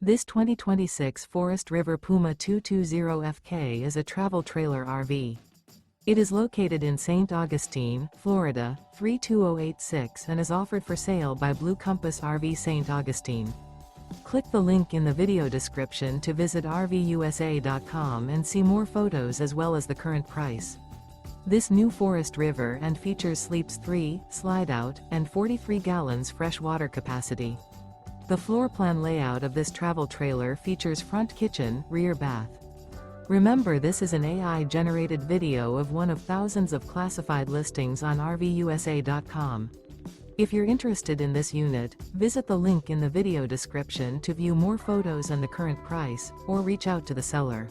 This 2026 Forest River Puma 220FK is a travel trailer RV. It is located in St. Augustine, Florida, 32086 and is offered for sale by Blue Compass RV St. Augustine. Click the link in the video description to visit RVUSA.com and see more photos as well as the current price. This new Forest River and features sleeps 3, Slideout, and 43 gallons fresh water capacity. The floor plan layout of this travel trailer features front kitchen, rear bath. Remember, this is an AI-generated video of one of thousands of classified listings on RVUSA.com. If you're interested in this unit, visit the link in the video description to view more photos and the current price, or reach out to the seller.